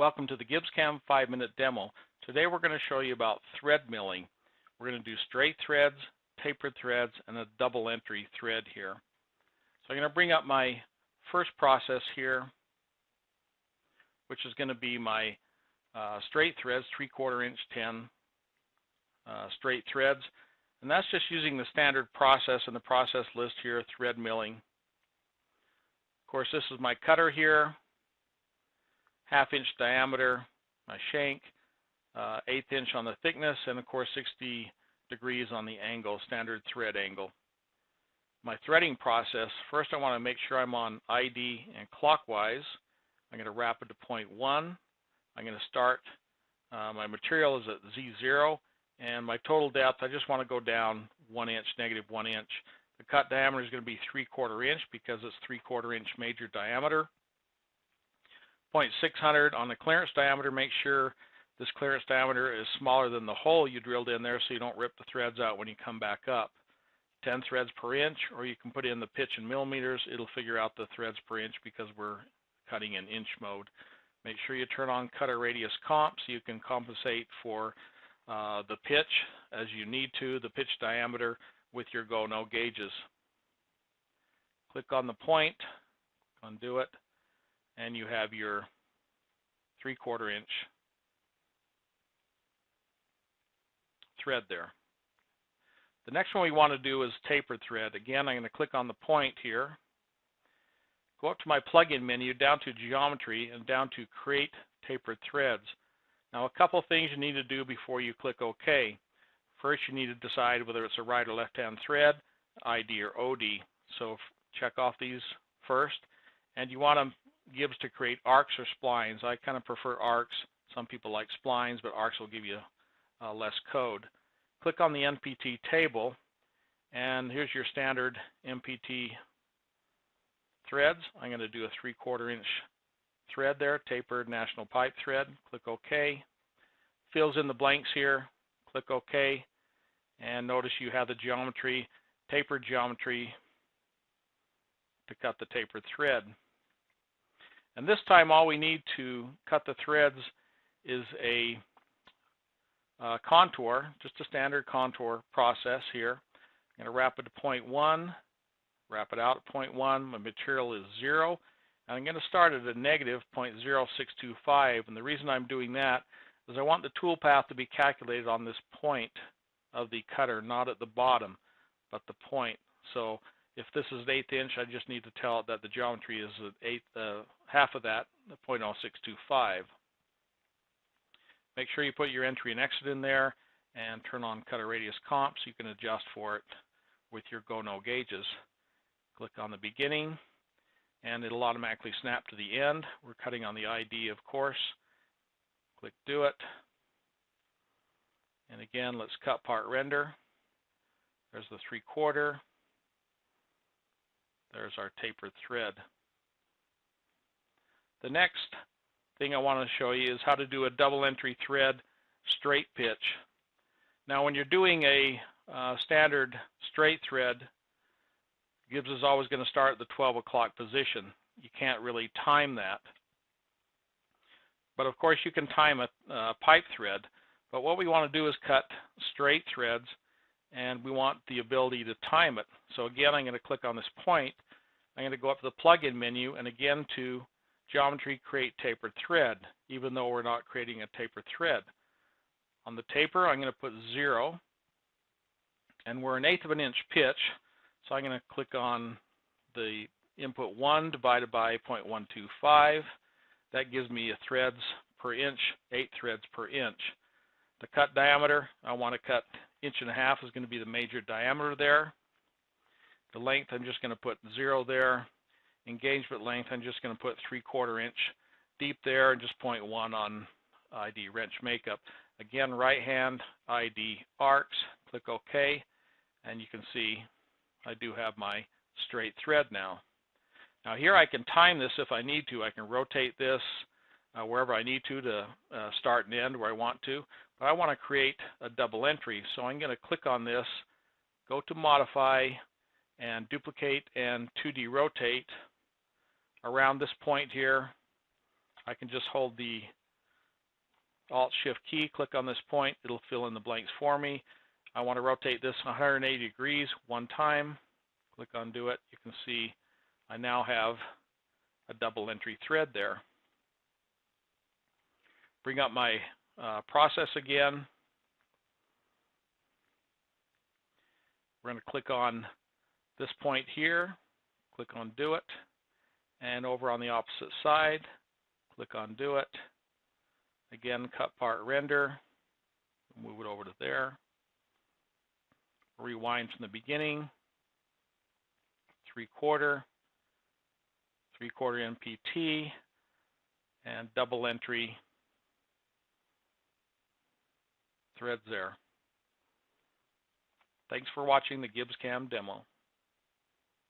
Welcome to the GibbsCAM 5-minute demo. Today we're going to show you about thread milling. We're going to do straight threads, tapered threads, and a double entry thread here. So I'm going to bring up my first process here, which is going to be my straight threads, 3/4 inch 10 straight threads. And that's just using the standard process in the process list here, thread milling. Of course, this is my cutter here. 1/2 inch diameter, my shank, 1/8 inch on the thickness, and of course 60 degrees on the angle, standard thread angle. My threading process, first I want to make sure I'm on ID and clockwise. I'm going to wrap it to point 1. I'm going to start, my material is at Z0, and my total depth, I just want to go down 1 inch, -1 inch. The cut diameter is going to be 3/4 inch because it's 3/4 inch major diameter. 0.600 on the clearance diameter. Make sure this clearance diameter is smaller than the hole you drilled in there so you don't rip the threads out when you come back up. 10 threads per inch, or you can put in the pitch in millimeters. It'll figure out the threads per inch because we're cutting in inch mode. Make sure you turn on cutter radius comp so you can compensate for the pitch as you need to, the pitch diameter with your go-no gauges. Click on the point, undo it, and you have your 3/4 inch thread there. The next one we want to do is tapered thread. Again, I'm going to click on the point here, go up to my plugin menu, down to geometry, and down to create tapered threads. Now, a couple things you need to do before you click OK. First, you need to decide whether it's a right or left-hand thread, ID or OD. So check off these first, and you want to Gibbs to create arcs or splines. I kind of prefer arcs. Some people like splines, but arcs will give you less code. Click on the NPT table, and here's your standard MPT threads. I'm going to do a 3/4 inch thread there, tapered national pipe thread. Click OK. Fills in the blanks here. Click OK, and notice you have the geometry, tapered geometry to cut the tapered thread. And this time all we need to cut the threads is a contour, just a standard contour process here. I'm going to wrap it to point 1, wrap it out at point 1. My material is 0, and I'm going to start at a -0.0625. And the reason I'm doing that is I want the tool path to be calculated on this point of the cutter, not at the bottom, but the point. So if this is 1/8 inch, I just need to tell it that the geometry is half of that, 0.0625. Make sure you put your entry and exit in there and turn on cutter radius comp so you can adjust for it with your go-no gauges. Click on the beginning, and it'll automatically snap to the end. We're cutting on the ID, of course. Click Do It. And again, let's cut part render. There's the 3/4. There's our tapered thread. The next thing I want to show you is how to do a double entry thread straight pitch. Now when you're doing a standard straight thread, Gibbs is always going to start at the 12 o'clock position. You can't really time that. But of course you can time a pipe thread. But what we want to do is cut straight threads, and we want the ability to time it. So again, I'm going to click on this point. I'm going to go up to the plugin menu, and again to geometry, create tapered thread, even though we're not creating a tapered thread. On the taper, I'm going to put 0, and we're 1/8 of an inch pitch, so I'm going to click on the input 1 divided by 0.125. That gives me a threads per inch, 8 threads per inch. The cut diameter, I want to cut 1.5 inches is going to be the major diameter there. The length, I'm just going to put 0 there. Engagement length, I'm just going to put 3/4 inch deep there, and just 0.1 on ID wrench makeup. Again, right hand ID arcs. Click OK, and you can see I do have my straight thread now. Now here I can time this if I need to. I can rotate this wherever I need to start and end where I want to. But I want to create a double entry, so I'm going to click on this, go to Modify, and duplicate and 2D rotate around this point here. I can just hold the Alt-Shift-key, click on this point. It'll fill in the blanks for me. I want to rotate this 180 degrees one time. Click on Do It. You can see I now have a double entry thread there. Bring up my process again. We're going to click on this point here, click on Do It, and over on the opposite side, click on Do It. Again, cut part render, move it over to there. Rewind from the beginning, 3/4 MPT, and double entry threads there. Thanks for watching the GibbsCAM demo.